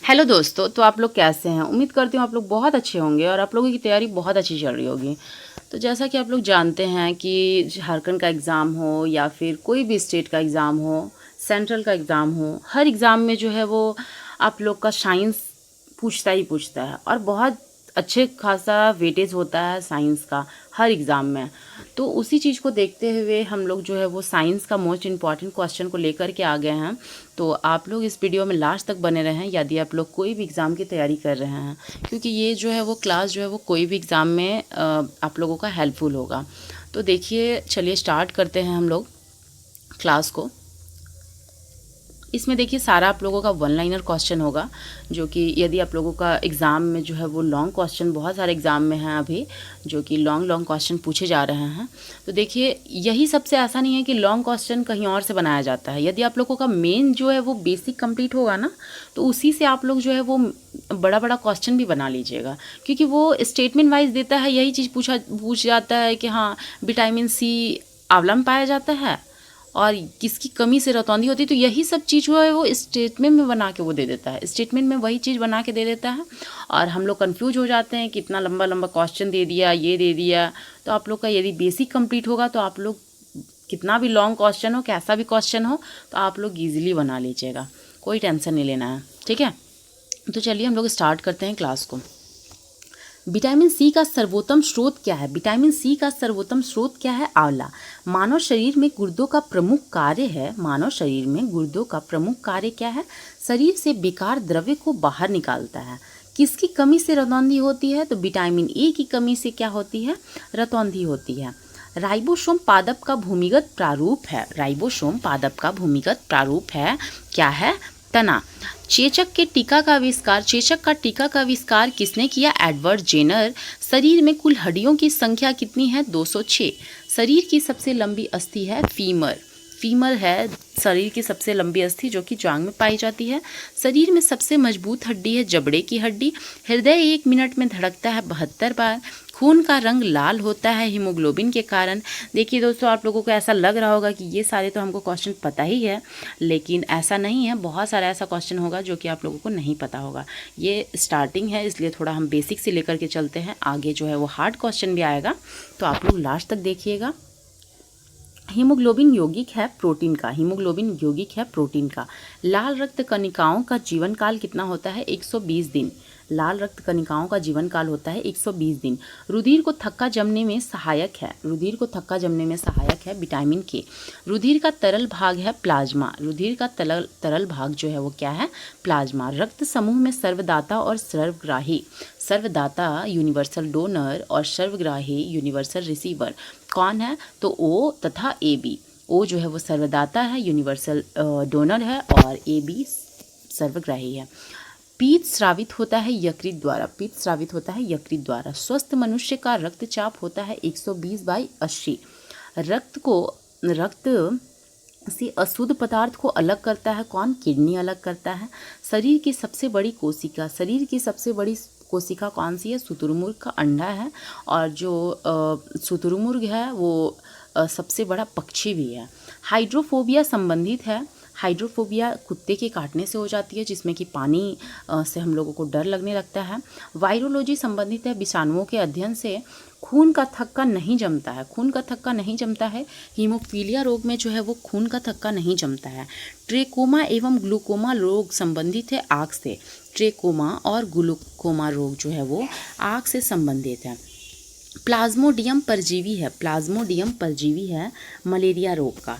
Hello दोस्तों, तो आप लोग कैसे हैं? उम्मीद करती हूँ आप लोग बहुत अच्छे होंगे और आप लोगों की तैयारी बहुत अच्छी चल रही होगी। तो जैसा कि आप लोग जानते हैं कि झारखंड का एग्ज़ाम हो या फिर कोई भी स्टेट का एग्ज़ाम हो, सेंट्रल का एग्ज़ाम हो, हर एग्ज़ाम में जो है वो आप लोग का साइंस पूछता ही पूछता है और बहुत अच्छे खासा वेटेज होता है साइंस का हर एग्ज़ाम में। तो उसी चीज़ को देखते हुए हम लोग जो है वो साइंस का मोस्ट इम्पॉर्टेंट क्वेश्चन को लेकर के आ गए हैं। तो आप लोग इस वीडियो में लास्ट तक बने रहें यदि आप लोग कोई भी एग्ज़ाम की तैयारी कर रहे हैं, क्योंकि ये जो है वो क्लास जो है वो कोई भी एग्ज़ाम में आप लोगों का हेल्पफुल होगा। तो देखिए, चलिए स्टार्ट करते हैं हम लोग क्लास को। इसमें देखिए सारा आप लोगों का वन लाइनर क्वेश्चन होगा, जो कि यदि आप लोगों का एग्ज़ाम में जो है वो लॉन्ग क्वेश्चन बहुत सारे एग्ज़ाम में हैं अभी, जो कि लॉन्ग लॉन्ग क्वेश्चन पूछे जा रहे हैं। तो देखिए, यही सबसे ऐसा नहीं है कि लॉन्ग क्वेश्चन कहीं और से बनाया जाता है। यदि आप लोगों का मेन जो है वो बेसिक कंप्लीट होगा ना, तो उसी से आप लोग जो है वो बड़ा बड़ा क्वेश्चन भी बना लीजिएगा, क्योंकि वो स्टेटमेंट वाइज देता है। यही चीज़ पूछ जाता है कि हाँ, विटामिन सी आंवला में पाया जाता है और किसकी कमी से रतौंधी होती है। तो यही सब चीज़ हुआ है वो स्टेटमेंट में बना के वो दे देता है, स्टेटमेंट में वही चीज़ बना के दे देता है और हम लोग कंफ्यूज हो जाते हैं कि इतना लंबा लंबा क्वेश्चन दे दिया, ये दे दिया। तो आप लोग का यदि बेसिक कंप्लीट होगा तो आप लोग कितना भी लॉन्ग क्वेश्चन हो, कैसा भी क्वेश्चन हो, तो आप लोग ईजिली बना लीजिएगा, कोई टेंशन नहीं लेना है। ठीक है, तो चलिए हम लोग स्टार्ट करते हैं क्लास को। विटामिन सी का सर्वोत्तम स्रोत क्या है? विटामिन सी का सर्वोत्तम स्रोत क्या है? आंवला। मानव शरीर में गुर्दों का प्रमुख कार्य है। मानव शरीर में गुर्दों का प्रमुख कार्य क्या है? शरीर से बेकार द्रव्य को बाहर निकालता है। किसकी कमी से रतौंधी होती है? तो विटामिन ए की कमी से क्या होती है? रतौंधी होती है। राइबोसोम पादप का भूमिगत प्रारूप है। राइबोसोम पादप का भूमिगत प्रारूप है, क्या है? तना। चेचक का टीका का आविष्कार किसने किया? Edward Jenner. शरीर में कुल हड्डियों की संख्या कितनी है? 206। शरीर की सबसे लंबी अस्थि है फीमर। फीमर है शरीर की सबसे लंबी अस्थि, जो कि जांग में पाई जाती है। शरीर में सबसे मजबूत हड्डी है जबड़े की हड्डी। हृदय 1 मिनट में धड़कता है 72 बार। खून का रंग लाल होता है हीमोग्लोबिन के कारण। देखिए दोस्तों, आप लोगों को ऐसा लग रहा होगा कि ये सारे तो हमको क्वेश्चन पता ही है, लेकिन ऐसा नहीं है। बहुत सारा ऐसा क्वेश्चन होगा जो कि आप लोगों को नहीं पता होगा। ये स्टार्टिंग है, इसलिए थोड़ा हम बेसिक से लेकर के चलते हैं। आगे जो है वो हार्ड क्वेश्चन भी आएगा, तो आप लोग लास्ट तक देखिएगा। हीमोग्लोबिन यौगिक है प्रोटीन का। हीमोग्लोबिन यौगिक है प्रोटीन का। लाल रक्त कणिकाओं का जीवन काल कितना होता है? 120 दिन। लाल रक्त कणिकाओं का जीवन काल होता है 120 दिन। रुधिर को थक्का जमने में सहायक है। रुधिर को थक्का जमने में सहायक है विटामिन के। रुधिर का तरल भाग है प्लाज्मा। रुधिर का तरल भाग जो है वो क्या है? प्लाज्मा। रक्त समूह में सर्वदाता और सर्वग्राही। सर्वदाता यूनिवर्सल डोनर और सर्वग्राही यूनिवर्सल रिसीवर कौन है? तो ओ तथा ए बी। ओ जो है वो सर्वदाता है, यूनिवर्सल डोनर है, और ए बी सर्वग्राही है। पीत स्रावित होता है यकृत द्वारा। पीत स्रावित होता है यकृत द्वारा। स्वस्थ मनुष्य का रक्तचाप होता है 120/80। रक्त से अशुद्ध पदार्थ को अलग करता है कौन? किडनी अलग करता है। शरीर की सबसे बड़ी कोशिका। शरीर की सबसे बड़ी कोशिका कौन सी है? शुतुरमुर्ग का अंडा है। और जो शुतुरमुर्ग है वो सबसे बड़ा पक्षी भी है। हाइड्रोफोबिया संबंधित है। हाइड्रोफोबिया कुत्ते के काटने से हो जाती है, जिसमें कि पानी से हम लोगों को डर लगने लगता है। वायरोलॉजी संबंधित है विषाणुओं के अध्ययन से। खून का थक्का नहीं जमता है। खून का थक्का नहीं जमता है। हीमोफीलिया रोग में जो है वो खून का थक्का नहीं जमता है। ट्रेकोमा एवं ग्लूकोमा रोग संबंधित है आँख से। ट्रेकोमा और ग्लूकोमा रोग जो है वो आँख से संबंधित है। प्लाज्मोडियम परजीवी है। प्लाज्मोडियम परजीवी है मलेरिया रोग का।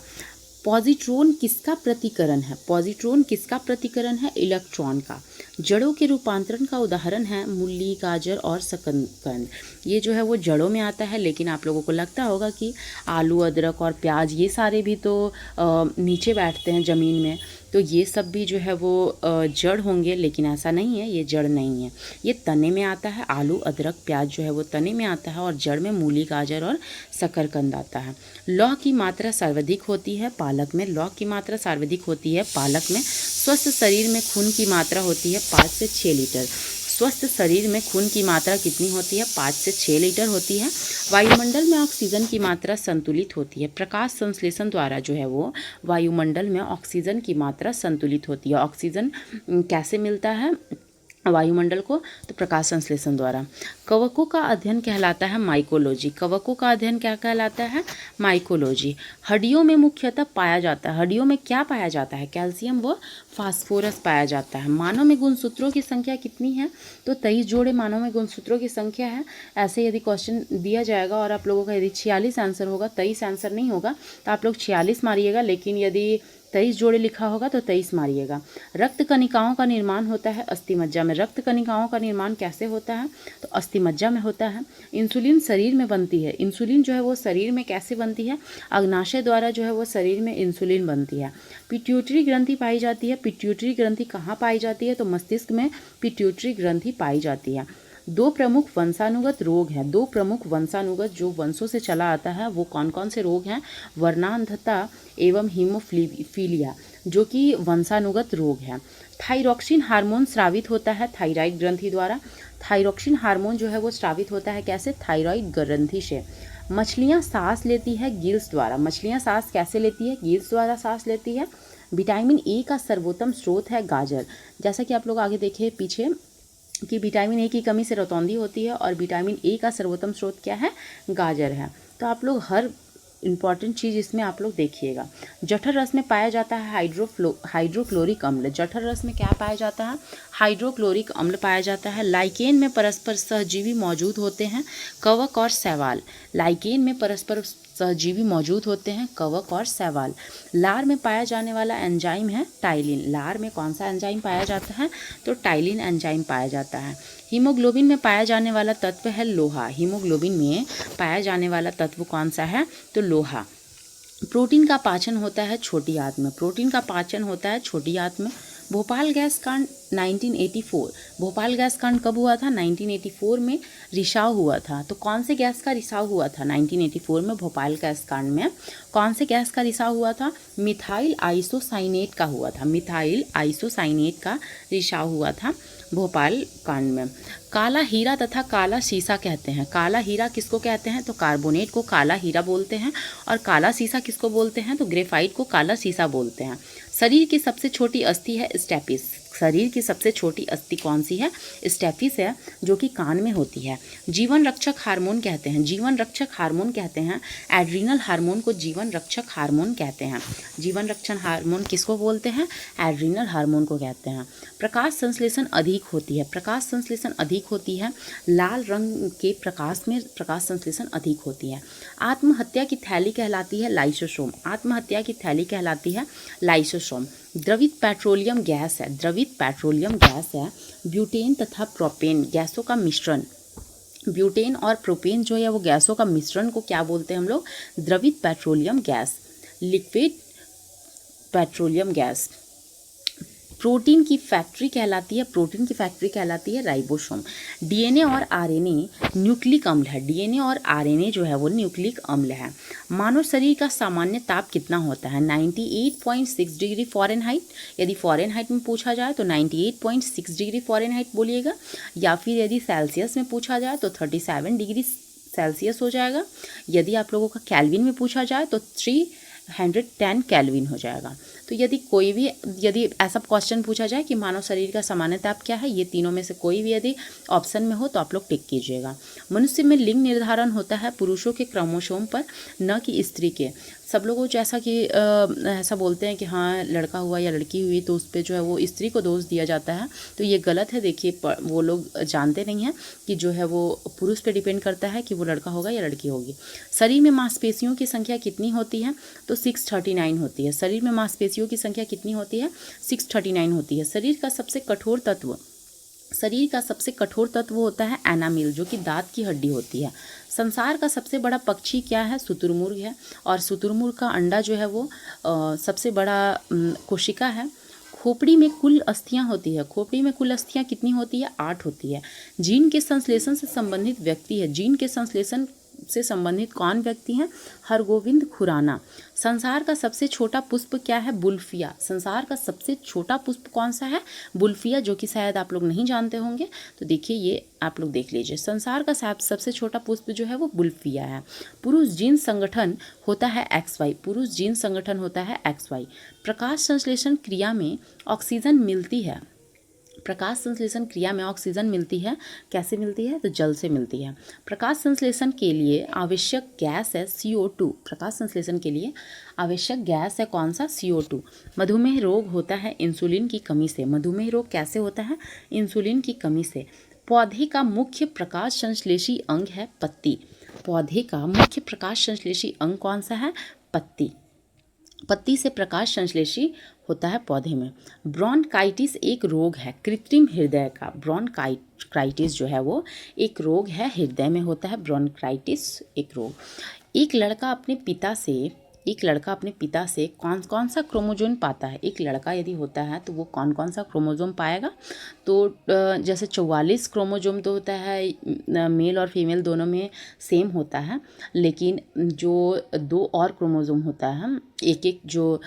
पॉजिट्रोन किसका प्रतिकरण है? पॉजिट्रोन किसका प्रतिकरण है? इलेक्ट्रॉन का। जड़ों के रूपांतरण का उदाहरण है मूली, गाजर और शकरकंद। ये जो है वो जड़ों में आता है, लेकिन आप लोगों को लगता होगा कि आलू, अदरक और प्याज ये सारे भी तो नीचे बैठते हैं ज़मीन में, तो ये सब भी जो है वो जड़ होंगे, लेकिन ऐसा नहीं है, ये जड़ नहीं है, ये तने में आता है। आलू, अदरक, प्याज जो है वो तने में आता है और जड़ में मूली, गाजर और शकरकंद आता है। लौह की मात्रा सर्वाधिक होती है पालक में। लौह की मात्रा सर्वाधिक होती है पालक में। स्वस्थ शरीर में खून की मात्रा होती है 5 से 6 लीटर। स्वस्थ शरीर में खून की मात्रा कितनी होती है? 5 से 6 लीटर होती है। वायुमंडल में ऑक्सीजन की मात्रा संतुलित होती है। प्रकाश संश्लेषण द्वारा जो है वो वायुमंडल में ऑक्सीजन की मात्रा संतुलित होती है। ऑक्सीजन कैसे मिलता है वायुमंडल को? तो प्रकाश संश्लेषण द्वारा। कवकों का अध्ययन कहलाता है माइकोलॉजी। कवकों का अध्ययन क्या कहलाता है? माइकोलॉजी। हड्डियों में मुख्यतः पाया जाता है, हड्डियों में क्या पाया जाता है? कैल्शियम व फास्फोरस पाया जाता है। मानव में गुणसूत्रों की संख्या कितनी है? तो 23 जोड़े मानव में गुणसूत्रों की संख्या है। ऐसे यदि क्वेश्चन दिया जाएगा और आप लोगों का यदि 46 आंसर होगा, 23 आंसर नहीं होगा, तो आप लोग 46 मारिएगा, लेकिन यदि 23 जोड़े लिखा होगा तो 23 मारिएगा। रक्त कणिकाओं का निर्माण होता है अस्थिमज्जा में। रक्त कणिकाओं का निर्माण कैसे होता है? तो अस्थिमज्जा में होता है। इंसुलिन शरीर में बनती है। इंसुलिन जो है वो शरीर में कैसे बनती है? अग्नाशय द्वारा जो है वो शरीर में इंसुलिन बनती है। पिट्यूटरी ग्रंथि पाई जाती है। पिट्यूटरी ग्रंथि कहाँ पाई जाती है? तो मस्तिष्क में पिट्यूटरी ग्रंथि पाई जाती है। 2 प्रमुख वंशानुगत रोग हैं। 2 प्रमुख वंशानुगत जो वंशों से चला आता है वो कौन कौन से रोग हैं? वर्णांधता एवं हीमोफीलिया, जो कि वंशानुगत रोग है। थायरॉक्सिन हार्मोन स्रावित होता है थायराइड ग्रंथि द्वारा। थायरॉक्सिन हार्मोन जो है वो स्रावित होता है कैसे? थायराइड ग्रंथि से। मछलियाँ सांस लेती है गिल्स द्वारा। मछलियाँ सांस कैसे लेती है? गिल्स द्वारा सांस लेती है। विटामिन ए का सर्वोत्तम स्रोत है गाजर। जैसा कि आप लोग आगे देखे पीछे कि विटामिन ए की कमी से रतौंधी होती है और विटामिन ए का सर्वोत्तम स्रोत क्या है? गाजर है। तो आप लोग हर इंपॉर्टेंट चीज़ इसमें आप लोग देखिएगा। जठर रस में पाया जाता है हाइड्रोक्लोरिक अम्ल। जठर रस में क्या पाया जाता है? हाइड्रोक्लोरिक अम्ल पाया जाता है। लाइकेन में परस्पर सहजीवी मौजूद होते हैं, कवक और शैवाल। लाइकेन में परस्पर सहजीवी मौजूद होते हैं, कवक और शैवाल। लार में पाया जाने वाला एंजाइम है टाइलिन। लार में कौन सा एंजाइम पाया जाता है? तो टाइलिन एंजाइम पाया जाता है। हीमोग्लोबिन में पाया जाने वाला तत्व है लोहा। हीमोग्लोबिन में पाया जाने वाला तत्व कौन सा है? तो लोहा। प्रोटीन का पाचन होता है छोटी आंत में। प्रोटीन का पाचन होता है छोटी आंत में। भोपाल गैस कांड 1984। भोपाल गैस कांड कब हुआ था? 1984 में रिसाव हुआ था। तो कौन से गैस का रिसाव हुआ था 1984 में? भोपाल गैस कांड में कौन से गैस का रिसाव हुआ था? मिथाइल आइसोसाइनेट का हुआ था। मिथाइल आइसोसाइनेट का रिसाव हुआ था भोपाल कांड में। काला हीरा तथा काला सीसा कहते हैं। काला हीरा किसको कहते हैं? तो कार्बोनेट को काला हीरा बोलते हैं। और काला सीसा किसको बोलते हैं? तो ग्रेफाइट को काला सीसा बोलते हैं। शरीर की सबसे छोटी अस्थि है स्टेपिस। शरीर की सबसे छोटी अस्थि कौन सी है? स्टेपिस है, जो कि कान में होती है। जीवन रक्षक हार्मोन कहते हैं। जीवन रक्षक हार्मोन कहते हैं एड्रीनल हार्मोन को जीवन रक्षक हार्मोन कहते हैं। जीवन रक्षक हार्मोन किसको बोलते हैं? एड्रीनल हार्मोन को कहते हैं। प्रकाश संश्लेषण अधिक होती है। प्रकाश संश्लेषण अधिक होती है। लाल रंग के प्रकाश में प्रकाश संश्लेषण अधिक होती है। आत्महत्या की थैली कहलाती है लाइसोसोम। आत्महत्या की थैली कहलाती है लाइसोसोम। द्रवित पेट्रोलियम गैस है। द्रवित पेट्रोलियम गैस है ब्यूटेन तथा प्रोपेन गैसों का मिश्रण। ब्यूटेन और प्रोपेन जो है वो गैसों का मिश्रण को क्या बोलते हैं हम लोग? द्रवित petroleum gas, liquid petroleum gas. Protein की फैक्ट्री कहलाती है, प्रोटीन की फैक्ट्री कहलाती है राइबोसोम। डीएनए और आरएनए न्यूक्लिक अम्ल है। डीएनए और आरएनए जो है वो न्यूक्लिक अम्ल है। मानव शरीर का सामान्य ताप कितना होता है? 98.6 डिग्री फ़ारेनहाइट। यदि फ़ारेनहाइट में पूछा जाए तो 98.6 डिग्री फ़ारेनहाइट बोलिएगा, या फिर यदि सेल्सियस में पूछा जाए तो 37 डिग्री सेल्सियस हो जाएगा। यदि आप लोगों का केल्विन में पूछा जाए तो 310 केल्विन हो जाएगा। तो यदि ऐसा क्वेश्चन पूछा जाए कि मानव शरीर का सामान्य ताप क्या है, ये तीनों में से कोई भी यदि ऑप्शन में हो तो आप लोग टिक कीजिएगा। मनुष्य में लिंग निर्धारण होता है पुरुषों के क्रोमोसोम पर, न कि स्त्री के। सब लोगों जैसा कि ऐसा बोलते हैं कि हाँ लड़का हुआ या लड़की हुई तो उस पर जो है वो स्त्री को दोष दिया जाता है, तो ये गलत है। देखिए वो लोग जानते नहीं हैं कि जो है वो पुरुष पे डिपेंड करता है कि वो लड़का होगा या लड़की होगी। शरीर में मांसपेशियों की संख्या कितनी होती है? तो 639 होती है। शरीर में मांसपेशियों की संख्या कितनी होती है? 639 होती है। शरीर का सबसे कठोर तत्व होता है एनामिल, जो कि दांत की हड्डी होती है। संसार का सबसे बड़ा पक्षी क्या है? शुतुरमुर्ग है। और शुतुरमुर्ग का अंडा जो है वो सबसे बड़ा कोशिका है। खोपड़ी में कुल अस्थियां होती है। खोपड़ी में कुल अस्थियां कितनी होती है? 8 होती है। जीन के संश्लेषण से संबंधित व्यक्ति है। जीन के संश्लेषण से संबंधित कौन व्यक्ति हैं? हरगोविंद खुराना। संसार का सबसे छोटा पुष्प क्या है? बुल्फिया। संसार का सबसे छोटा पुष्प कौन सा है? बुल्फिया, जो कि शायद आप लोग नहीं जानते होंगे। तो देखिए ये आप लोग देख लीजिए, संसार का सबसे छोटा पुष्प जो है वो बुल्फिया है। पुरुष जीन संगठन होता है XY। पुरुष जीन संगठन होता है XY। प्रकाश संश्लेषण क्रिया में ऑक्सीजन मिलती है। प्रकाश संश्लेषण क्रिया में ऑक्सीजन मिलती है, कैसे मिलती है? तो जल से मिलती है। प्रकाश संश्लेषण के लिए आवश्यक गैस है CO2। प्रकाश संश्लेषण के लिए आवश्यक गैस है कौन सा? CO2। मधुमेह रोग होता है इंसुलिन की कमी से। मधुमेह रोग कैसे होता है? इंसुलिन की कमी से। पौधे का मुख्य प्रकाश संश्लेषी अंग है पत्ती। पौधे का मुख्य प्रकाश संश्लेषी अंग कौन सा है? पत्ती। पत्ती से प्रकाश संश्लेषी होता है पौधे में। ब्रोंकाइटिस एक रोग है कृत्रिम हृदय का। ब्रोंकाइटिस जो है वो एक रोग है, हृदय में होता है ब्रोंकाइटिस एक रोग। एक लड़का अपने पिता से कौन कौन सा क्रोमोजोम पाता है? एक लड़का यदि होता है तो वो कौन कौन सा क्रोमोजोम पाएगा? तो जैसे 44 क्रोमोजोम तो होता है, मेल और फीमेल दोनों में सेम होता है, लेकिन जो 2 और क्रोमोजोम होता है, एक एक जो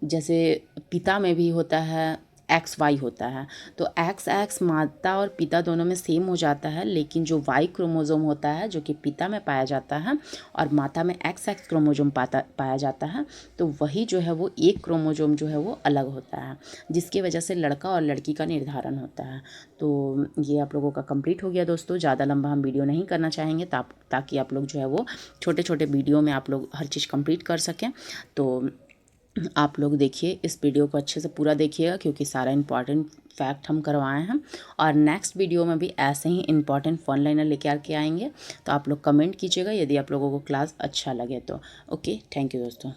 जैसे पिता में भी होता है XY होता है, तो XX माता और पिता दोनों में सेम हो जाता है, लेकिन जो Y क्रोमोजोम होता है जो कि पिता में पाया जाता है और माता में XX क्रोमोजोम पाया जाता है, तो वही जो है वो एक क्रोमोजोम जो है वो अलग होता है, जिसकी वजह से लड़का और लड़की का निर्धारण होता है। तो ये आप लोगों का कंप्लीट हो गया दोस्तों। ज़्यादा लंबा हम वीडियो नहीं करना चाहेंगे ताकि आप लोग जो है वो छोटे छोटे वीडियो में आप लोग हर चीज़ कंप्लीट कर सकें। तो आप लोग देखिए, इस वीडियो को अच्छे से पूरा देखिएगा, क्योंकि सारा इंपॉर्टेंट फैक्ट हम करवाए हैं और नेक्स्ट वीडियो में भी ऐसे ही इंपॉर्टेंट वन लाइनर लेके आके आएंगे। तो आप लोग कमेंट कीजिएगा यदि आप लोगों को क्लास अच्छा लगे तो। ओके, थैंक यू दोस्तों।